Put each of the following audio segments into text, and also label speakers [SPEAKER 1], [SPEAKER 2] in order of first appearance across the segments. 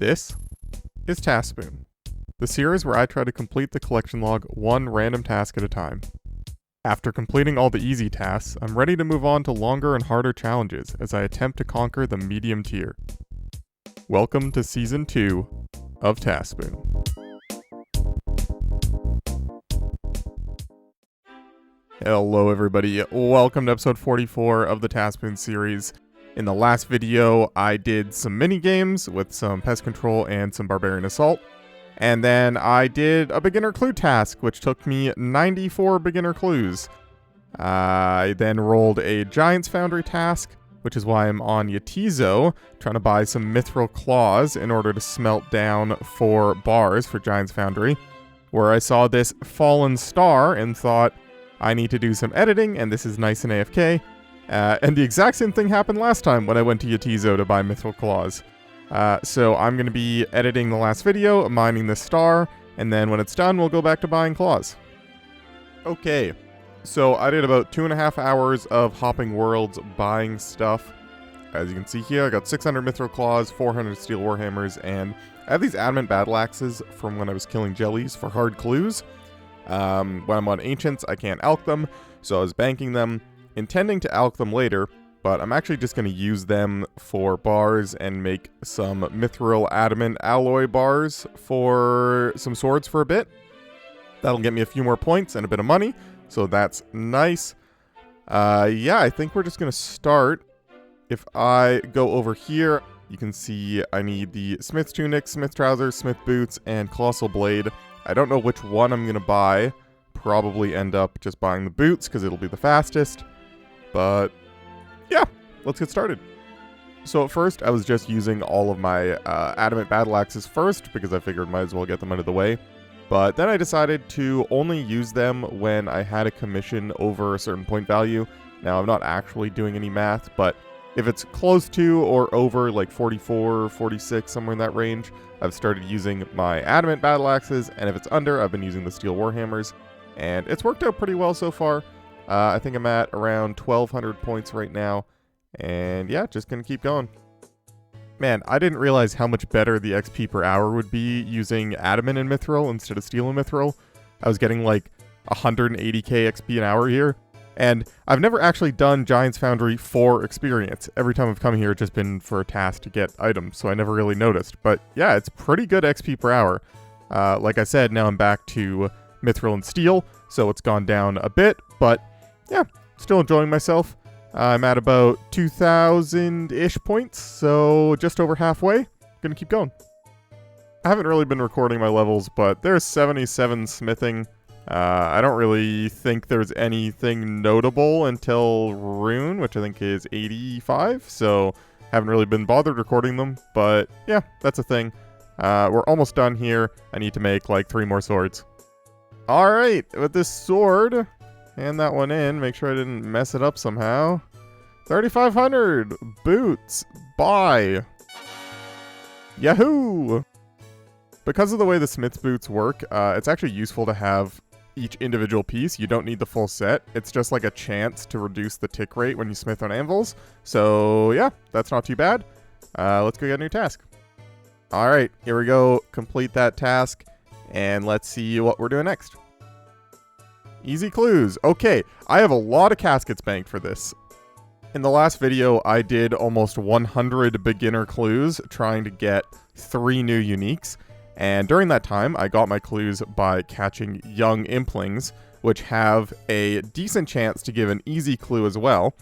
[SPEAKER 1] This is TaskSpoon, the series where I try to complete the collection log one random task at a time. After completing all the easy tasks, I'm ready to move on to longer and harder challenges as I attempt to conquer the medium tier. Welcome to Season 2 of TaskSpoon. Hello everybody, welcome to episode 44 of the TaskSpoon series. In the last video, I did some mini games with some pest control and some barbarian assault. And then I did a beginner clue task, which took me 94 beginner clues. I then rolled a giant's foundry task, which is why I'm on Yatizo, trying to buy some mithril claws in order to smelt down 4 bars for giant's foundry, where I saw this fallen star and thought, I need to do some editing, and this is nice and AFK. And the exact same thing happened last time when I went to Yatizo to buy mithril claws. So I'm going to be editing the last video, mining this star, and then when it's done, we'll go back to buying claws. Okay, so I did about 2.5 hours of hopping worlds buying stuff. As you can see here, I got 600 mithril claws, 400 steel warhammers, and I have these adamant battle axes from when I was killing jellies for hard clues. When I'm on ancients, I can't alch them, so I was banking them, intending to alch them later, but I'm actually just going to use them for bars and make some mithril adamant alloy bars for some swords for a bit. That'll get me a few more points and a bit of money, so that's nice. Yeah, I think we're just going to start. If I go over here, you can see I need the smith's tunic, smith trousers, smith boots, and colossal blade. I don't know which one I'm going to buy. Probably end up just buying the boots because it'll be the fastest. But yeah, let's get started. So at first, I was just using all of my adamant battle axes first because I figured might as well get them out of the way. But then I decided to only use them when I had a commission over a certain point value. Now, I'm not actually doing any math, but if it's close to or over like 44, 46, somewhere in that range, I've started using my adamant battle axes, and if it's under, I've been using the steel warhammers, and it's worked out pretty well so far. I think I'm at around 1,200 points right now, and yeah, just gonna keep going. Man, I didn't realize how much better the XP per hour would be using adamant and mithril instead of steel and mithril. I was getting like 180k XP an hour here, and I've never actually done Giant's Foundry for experience. Every time I've come here, it's just been for a task to get items, so I never really noticed. But yeah, it's pretty good XP per hour. Like I said, now I'm back to mithril and steel, so it's gone down a bit, but yeah, still enjoying myself. I'm at about 2,000-ish points, so just over halfway. Gonna keep going. I haven't really been recording my levels, but there's 77 smithing. I don't really think there's anything notable until Rune, which I think is 85, so haven't really been bothered recording them, but yeah, that's a thing. We're almost done here. I need to make like 3 more swords. Alright, with this sword, hand that one in, make sure I didn't mess it up somehow. 3,500! Boots! Buy! Yahoo! Because of the way the smith's boots work, it's actually useful to have each individual piece. You don't need the full set. It's just like a chance to reduce the tick rate when you smith on anvils. So yeah, that's not too bad. Let's go get a new task. Alright, here we go. Complete that task. And let's see what we're doing next. Easy clues. Okay, I have a lot of caskets banked for this. In the last video, I did almost 100 beginner clues trying to get 3 new uniques. And during that time, I got my clues by catching young implings, which have a decent chance to give an easy clue as well.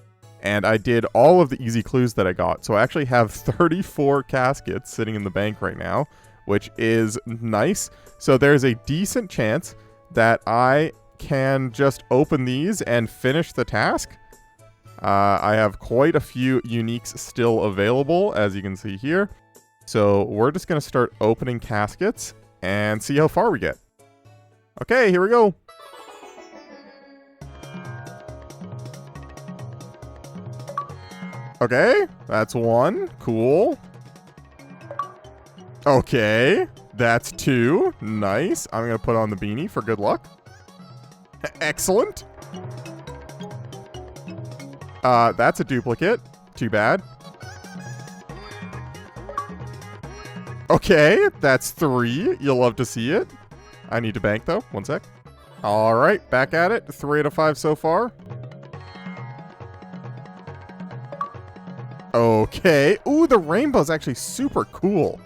[SPEAKER 1] And I did all of the easy clues that I got. So I actually have 34 caskets sitting in the bank right now, which is nice. So there's a decent chance that I can just open these and finish the task. I have quite a few uniques still available, as you can see here. So we're just going to start opening caskets and see how far we get. Okay, here we go. Okay, that's 1. Cool. Okay, that's 2. Nice. I'm going to put on the beanie for good luck. Excellent. That's a duplicate. Too bad. Okay, that's 3. You'll love to see it. I need to bank, though. 1 sec. All right, back at it. 3 out of 5 so far. Okay. Ooh, the rainbow's actually super cool.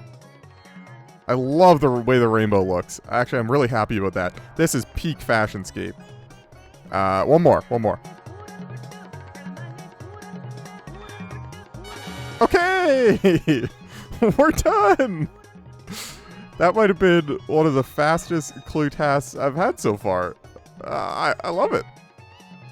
[SPEAKER 1] I love the way the rainbow looks. Actually, I'm really happy about that. This is peak fashion Scape. One more. Okay! We're done! That might have been one of the fastest clue tasks I've had so far. I love it.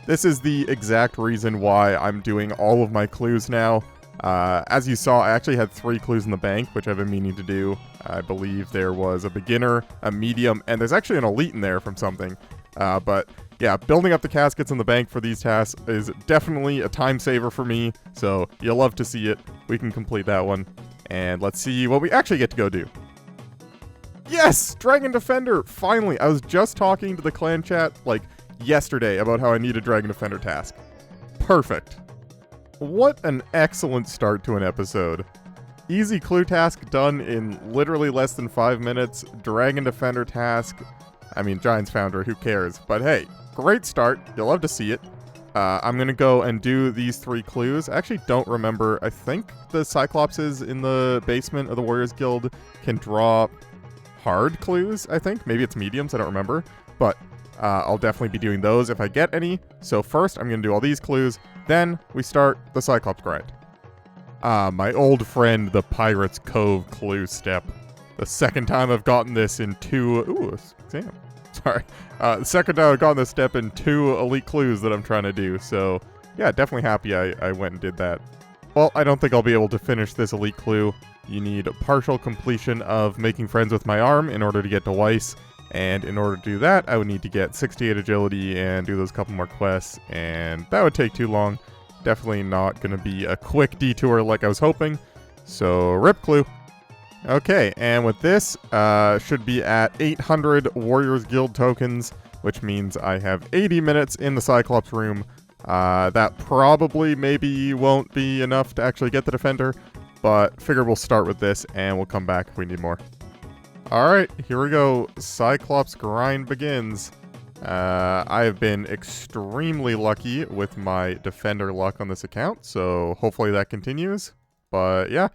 [SPEAKER 1] This is the exact reason why I'm doing all of my clues now. As you saw, I actually had 3 clues in the bank, which I've been meaning to do. I believe there was a beginner, a medium, and there's actually an elite in there from something. But yeah, building up the caskets in the bank for these tasks is definitely a time saver for me, so you'll love to see it. We can complete that one. And let's see what we actually get to go do. Yes! Dragon Defender! Finally! I was just talking to the clan chat, like, yesterday about how I need a Dragon Defender task. Perfect. What an excellent start to an episode. Easy clue task done in literally less than 5 minutes. Dragon Defender task. I mean, Giant's Foundry, who cares? But hey, great start. You'll love to see it. I'm going to go and do these 3 clues. I actually don't remember. I think the Cyclopses in the basement of the Warriors Guild can draw hard clues, I think. Maybe it's mediums, I don't remember. But I'll definitely be doing those if I get any. So first, I'm going to do all these clues. Then we start the Cyclops grind. My old friend, the Pirate's Cove clue step. The second time I've gotten this in 2... Ooh, exam. Sorry. The second time I've gotten this step in 2 elite clues that I'm trying to do. So, yeah, definitely happy I went and did that. Well, I don't think I'll be able to finish this elite clue. You need partial completion of making friends with my arm in order to get to Weiss. And in order to do that, I would need to get 68 agility and do those couple more quests. And that would take too long. Definitely not going to be a quick detour like I was hoping. So, rip clue. Okay, and with this, should be at 800 Warriors Guild tokens, which means I have 80 minutes in the Cyclops room. That probably maybe won't be enough to actually get the Defender, but figured we'll start with this and we'll come back if we need more. Alright, here we go. Cyclops grind begins. I have been extremely lucky with my Defender luck on this account, so hopefully that continues. But yeah.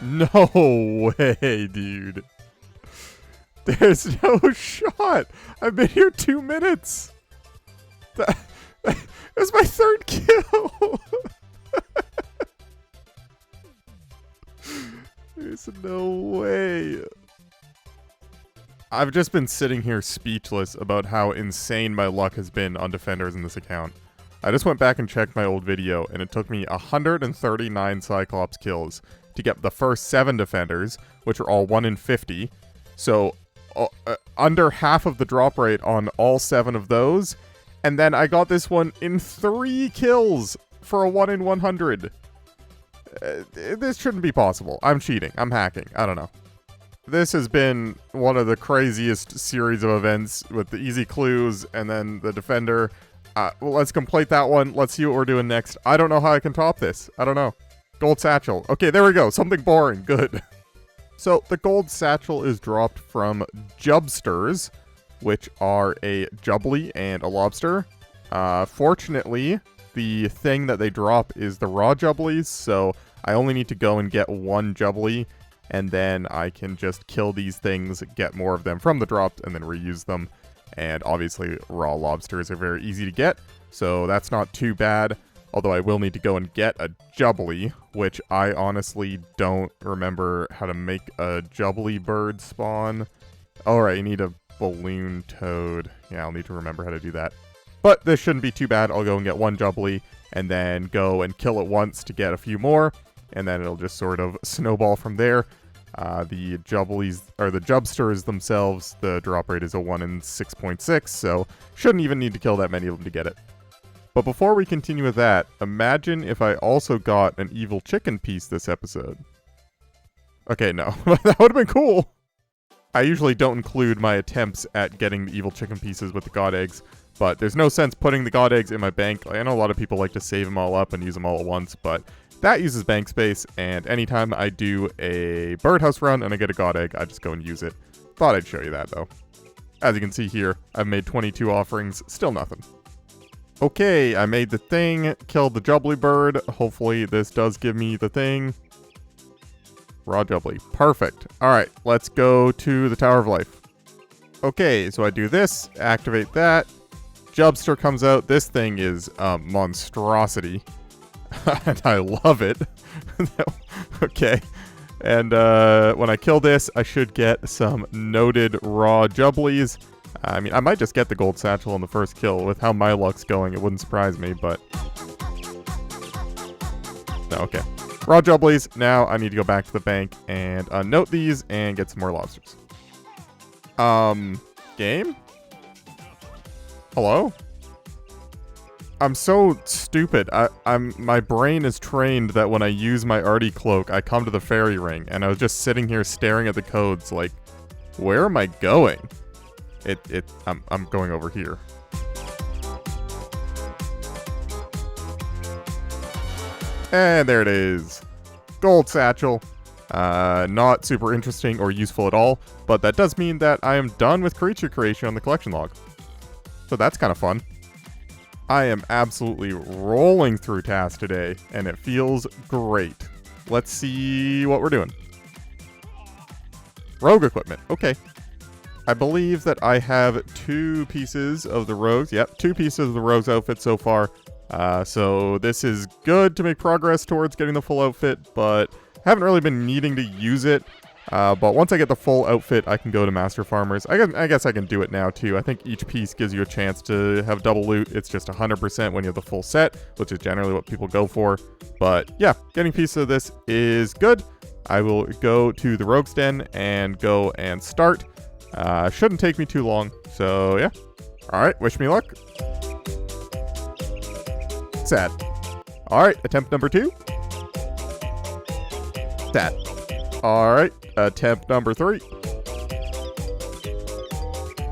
[SPEAKER 1] No way, dude. There's no shot. I've been here 2 minutes. That's my 3rd kill. There's no way. I've just been sitting here speechless about how insane my luck has been on Defenders in this account. I just went back and checked my old video, and it took me 139 Cyclops kills to get the first 7 Defenders, which are all 1 in 50. So, under half of the drop rate on all 7 of those. And then I got this one in 3 kills for a 1 in 100. This shouldn't be possible. I'm cheating. I'm hacking. I don't know. This has been one of the craziest series of events with the easy clues and then the Defender. Well, let's complete that one. Let's see what we're doing next. I don't know how I can top this. I don't know. Gold Satchel. Okay, there we go. Something boring. Good. So, the Gold Satchel is dropped from Jubsters, which are a Jubbly and a Lobster. Fortunately, the thing that they drop is the raw Jubblies, so I only need to go and get 1 Jubbly, and then I can just kill these things, get more of them from the drops, and then reuse them. And obviously, raw lobsters are very easy to get, so that's not too bad. Although I will need to go and get a Jubbly, which I honestly don't remember how to make a Jubbly bird spawn. Alright, you need a balloon toad. Yeah, I'll need to remember how to do that. But this shouldn't be too bad. I'll go and get 1 Jubbly, and then go and kill it once to get a few more, and then it'll just sort of snowball from there. The Jubblies, or the Jubsters themselves, the drop rate is a 1 in 6.6, so shouldn't even need to kill that many of them to get it. But before we continue with that, imagine if I also got an evil chicken piece this episode. Okay, no. That would have been cool! I usually don't include my attempts at getting the evil chicken pieces with the god eggs, but there's no sense putting the god eggs in my bank. I know a lot of people like to save them all up and use them all at once, but That uses bank space, and anytime I do a birdhouse run and I get a god egg, I just go and use it. Thought I'd show you that, though. As you can see here, I've made 22 offerings, still nothing. Okay, I made the thing, killed the jubbly bird. Hopefully this does give me the thing. Raw jubbly. Perfect. Alright, let's go to the Tower of Life. Okay, so I do this, activate that. Jubster comes out. This thing is a monstrosity. And I love it. Okay. And when I kill this, I should get some noted raw jubblies. I mean, I might just get the gold satchel on the first kill. With how my luck's going, it wouldn't surprise me, but... No, okay. Raw jubblies. Now I need to go back to the bank and unnote these and get some more lobsters. Game? Hello? I'm so stupid. My brain is trained that when I use my arty cloak, I come to the fairy ring, and I was just sitting here staring at the codes like, where am I going? I'm going over here. And there it is. Gold satchel. Not super interesting or useful at all, but that does mean that I am done with creature creation on the collection log. So that's kind of fun. I am absolutely rolling through tasks today, and it feels great. Let's see what we're doing. Rogue equipment. Okay. I believe that I have 2 pieces of the rogues. Yep, 2 pieces of the rogues outfit so far. So this is good to make progress towards getting the full outfit, but haven't really been needing to use it. But once I get the full outfit, I can go to Master Farmers. I guess I can do it now, too. I think each piece gives you a chance to have double loot. It's just 100% when you have the full set, which is generally what people go for. But yeah, getting pieces of this is good. I will go to the Rogue's Den and go and start. Shouldn't take me too long, so yeah. Alright, wish me luck. Sad. Alright, attempt number 2. Sad. Alright, attempt number 3.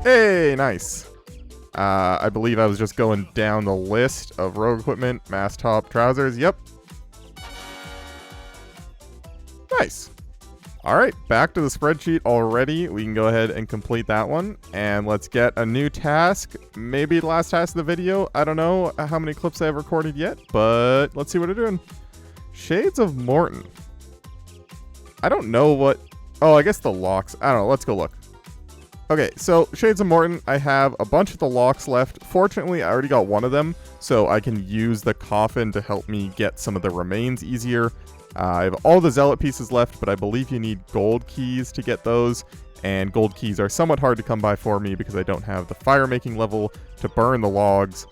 [SPEAKER 1] Hey, nice. I believe I was just going down the list of rogue equipment. Mass top trousers, yep. Nice. Alright, back to the spreadsheet already. We can go ahead and complete that one. And let's get a new task. Maybe the last task of the video. I don't know how many clips I have recorded yet, but let's see what we're doing. Shades of Mort'ton. I don't know what... Oh, I guess the locks. I don't know. Let's go look. Okay, so Shades of Mort'ton. I have a bunch of the locks left. Fortunately, I already got one of them, so I can use the coffin to help me get some of the remains easier. I have all the zealot pieces left, but I believe you need gold keys to get those, and gold keys are somewhat hard to come by for me because I don't have the fire making level to burn the logs.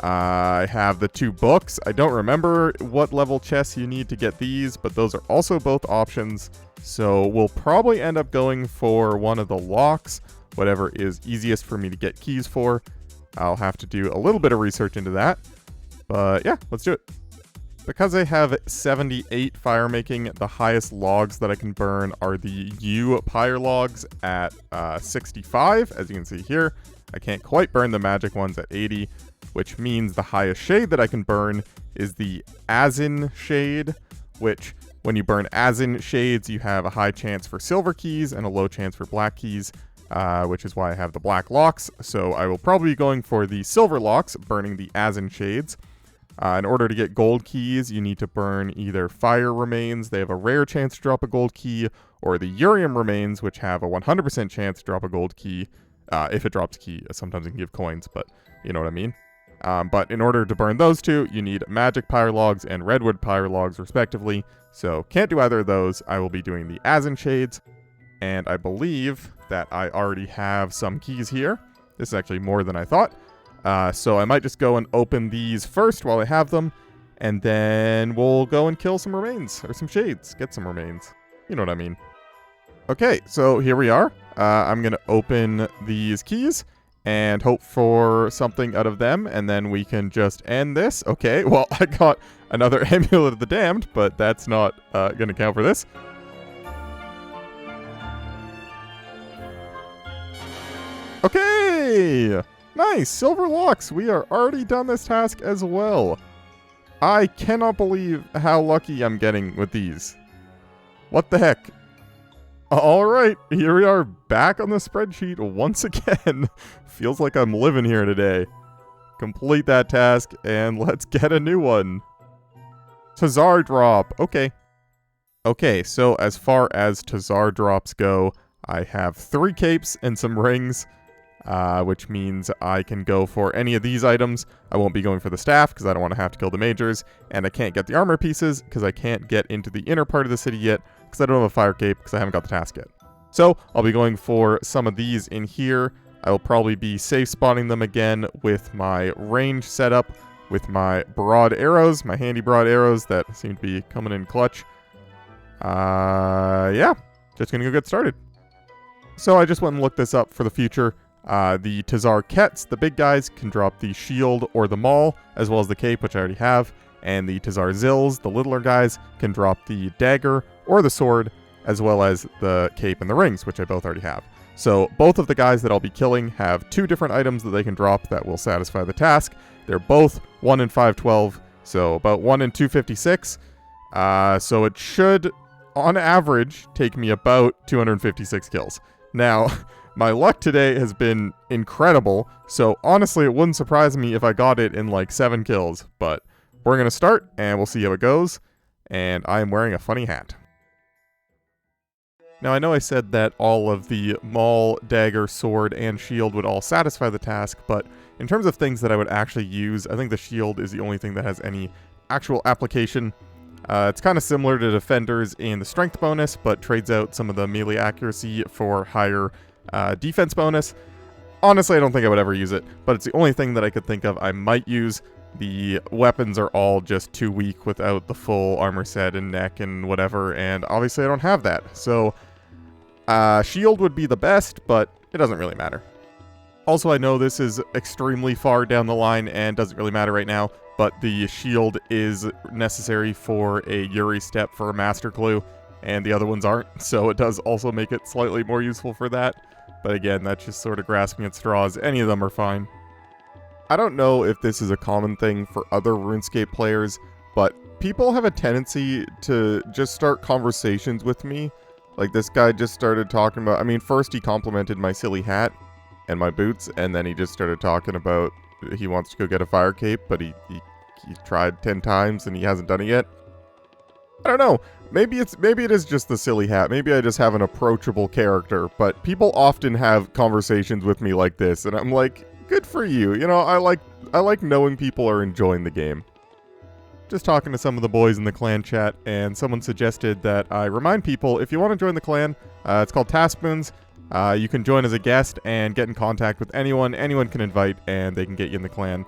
[SPEAKER 1] I have the 2 books. I don't remember what level chests you need to get these, but those are also both options. So we'll probably end up going for one of the locks, whatever is easiest for me to get keys for. I'll have to do a little bit of research into that. But yeah, let's do it. Because I have 78 fire making, the highest logs that I can burn are the U pyre logs at 65, as you can see here. I can't quite burn the magic ones at 80, which means the highest shade that I can burn is the Azin shade, which when you burn Azin shades, you have a high chance for silver keys and a low chance for black keys, which is why I have the black locks. So I will probably be going for the silver locks, burning the Azin shades. In order to get gold keys, you need to burn either fire remains, they have a rare chance to drop a gold key, or the Urium remains, which have a 100% chance to drop a gold key. If it drops a key, sometimes it can give coins, but you know what I mean. But in order to burn those 2, you need magic pyre logs and redwood pyre logs respectively. So can't do either of those. I will be doing the Azin shades, and I believe that I already have some keys here. This is actually more than I thought. So I might just go and open these first while I have them, and then we'll go and kill some remains, or some shades, get some remains. You know what I mean. Okay, so here we are. I'm going to open these keys and hope for something out of them, and then we can just end this. Okay, well, I got another Amulet of the Damned, but that's not going to count for this. Okay! Nice! Silver locks! We are already done this task as well. I cannot believe how lucky I'm getting with these. What the heck? Alright, here we are back on the spreadsheet once again. Feels like I'm living here today. Complete that task, and let's get a new one. Tzhaar drop. Okay. Okay, so as far as Tzhaar drops go, I have 3 capes and some rings, which means I can go for any of these items. I won't be going for the staff because I don't want to have to kill the majors, and I can't get the armor pieces because I can't get into the inner part of the city yet because I don't have a fire cape because I haven't got the task yet. So I'll be going for some of these in here. I will probably be safe spawning them again with my range setup, with my broad arrows, my handy broad arrows that seem to be coming in clutch. Yeah, just gonna go get started. So I just went and looked this up for the future. The Tzhaar Kets, the big guys, can drop the shield or the maul, as well as the cape, which I already have. And the Tzhaar Zills, the littler guys, can drop the dagger or the sword, as well as the cape and the rings, which I both already have. So both of the guys that I'll be killing have 2 different items that they can drop that will satisfy the task. They're both 1 in 512, so about 1 in 256. So it should, on average, take me about 256 kills. Now, my luck today has been incredible, so honestly it wouldn't surprise me if I got it in like 7 kills, but we're going to start and we'll see how it goes, and I am wearing a funny hat. Now I know I said that all of the maul, dagger, sword, and shield would all satisfy the task, but in terms of things that I would actually use, I think the shield is the only thing that has any actual application. It's kind of similar to defenders in the strength bonus, but trades out some of the melee accuracy for higher defense bonus. Honestly, I don't think I would ever use it, but it's the only thing that I could think of I might use. The weapons are all just too weak without the full armor set and neck and whatever, and obviously I don't have that. So shield would be the best, but it doesn't really matter. Also, I know this is extremely far down the line and doesn't really matter right now, but the shield is necessary for a Yuri step for a master clue, and the other ones aren't, so it does also make it slightly more useful for that. But again, that's just sort of grasping at straws. Any of them are fine. I don't know if this is a common thing for other RuneScape players, but people have a tendency to just start conversations with me. Like this guy just started talking about, I mean, first he complimented my silly hat and my boots, and then he just started talking about he wants to go get a fire cape, but he tried 10 times and he hasn't done it yet. I don't know. Maybe it is just the silly hat. Maybe I just have an approachable character, but people often have conversations with me like this, and I'm like, good for you. You know, I like knowing people are enjoying the game. Just talking to some of the boys in the clan chat, and someone suggested that I remind people, if you want to join the clan, it's called TaskSpoons. You can join as a guest and get in contact with anyone. Anyone can invite, and they can get you in the clan.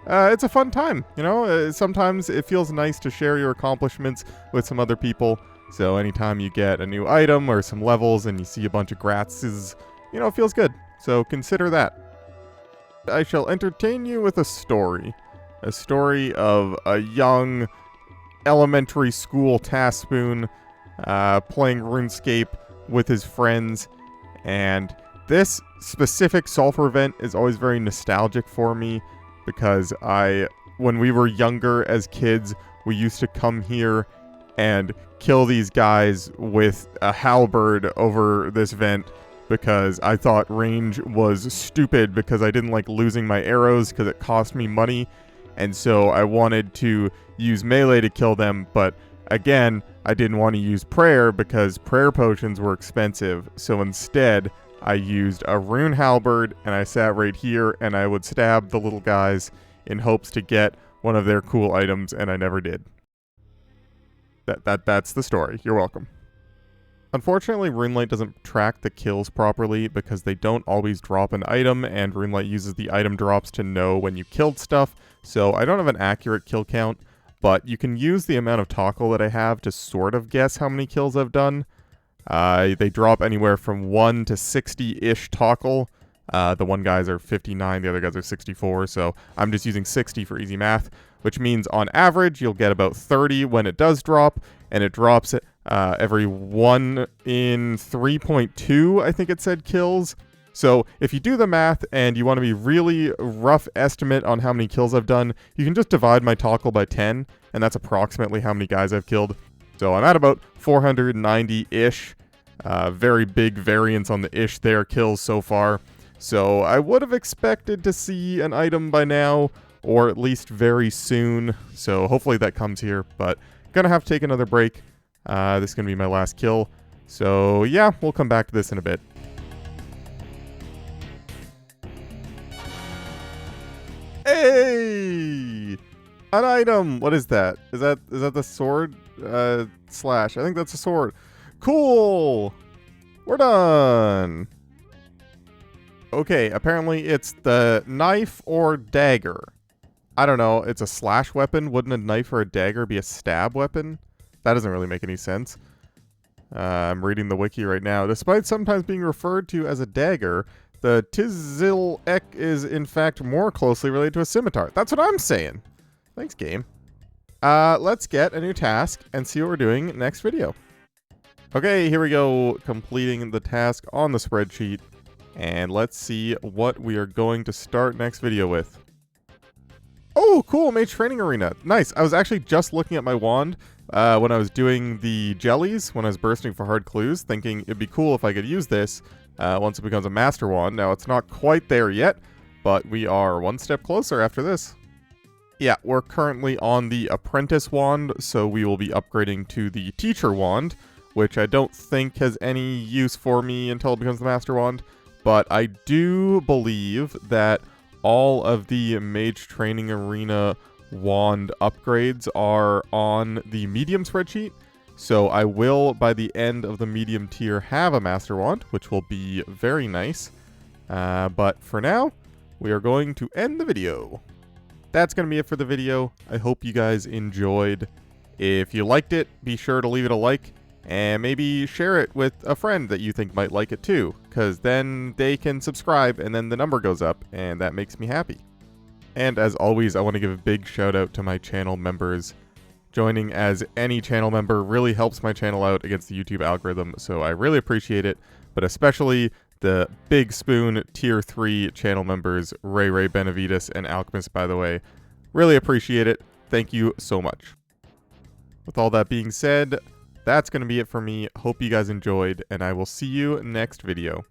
[SPEAKER 1] It's a fun time, you know? Sometimes it feels nice to share your accomplishments with some other people. So anytime you get a new item or some levels and you see a bunch of gratses, you know, it feels good. So consider that. I shall entertain you with a story. A story of a young elementary school TaskSpoon playing RuneScape with his friends. And this specific sulfur event is always very nostalgic for me because when we were younger as kids, we used to come here and kill these guys with a halberd over this vent because I thought range was stupid because I didn't like losing my arrows because it cost me money. And so I wanted to use melee to kill them, but again, I didn't want to use prayer because prayer potions were expensive. So instead, I used a rune halberd and I sat right here and I would stab the little guys in hopes to get one of their cool items, and I never did. That's the story. You're welcome. Unfortunately, RuneLite doesn't track the kills properly because they don't always drop an item, and RuneLite uses the item drops to know when you killed stuff, so I don't have an accurate kill count, but you can use the amount of toggle that I have to sort of guess how many kills I've done. They drop anywhere from 1 to 60-ish toggle. The one guys are 59, the other guys are 64, so I'm just using 60 for easy math, which means on average you'll get about 30 when it does drop, and it drops every 1 in 3.2, I think it said, kills. So if you do the math and you want to be really rough estimate on how many kills I've done, you can just divide my toggle by 10, and that's approximately how many guys I've killed. So I'm at about 490-ish. Very big variance on the ish there kills so far. So I would have expected to see an item by now, or at least very soon. So hopefully that comes here, but gonna have to take another break. This is gonna be my last kill. So yeah, we'll come back to this in a bit. Hey! An item! What is that? Is that the sword? Slash. I think that's a sword. Cool! We're done! Okay, apparently it's the knife or dagger. I don't know, it's a slash weapon. Wouldn't a knife or a dagger be a stab weapon? That doesn't really make any sense. I'm reading the wiki right now. Despite sometimes being referred to as a dagger, the Tzhaars is in fact more closely related to a scimitar. That's what I'm saying. Thanks, game. Let's get a new task and see what we're doing next video. Okay, here we go, completing the task on the spreadsheet. And let's see what we are going to start next video with. Oh, cool, Mage Training Arena. Nice. I was actually just looking at my wand when I was doing the jellies, when I was bursting for hard clues, thinking it'd be cool if I could use this once it becomes a master wand. Now, it's not quite there yet, but we are one step closer after this. Yeah, we're currently on the apprentice wand, so we will be upgrading to the teacher wand, which I don't think has any use for me until it becomes the master wand. But I do believe that all of the Mage Training Arena wand upgrades are on the medium spreadsheet. So I will, by the end of the medium tier, have a master wand, which will be very nice. But for now, we are going to end the video. That's going to be it for the video. I hope you guys enjoyed. If you liked it, be sure to leave it a like. And maybe share it with a friend that you think might like it too, because then they can subscribe and then the number goes up, and that makes me happy. And as always, I want to give a big shout out to my channel members. Joining as any channel member really helps my channel out against the YouTube algorithm, so I really appreciate it, but especially the Big Spoon Tier 3 channel members, Ray Benavides and Alchemist, by the way. Really appreciate it. Thank you so much. With all that being said, that's going to be it for me. Hope you guys enjoyed, and I will see you next video.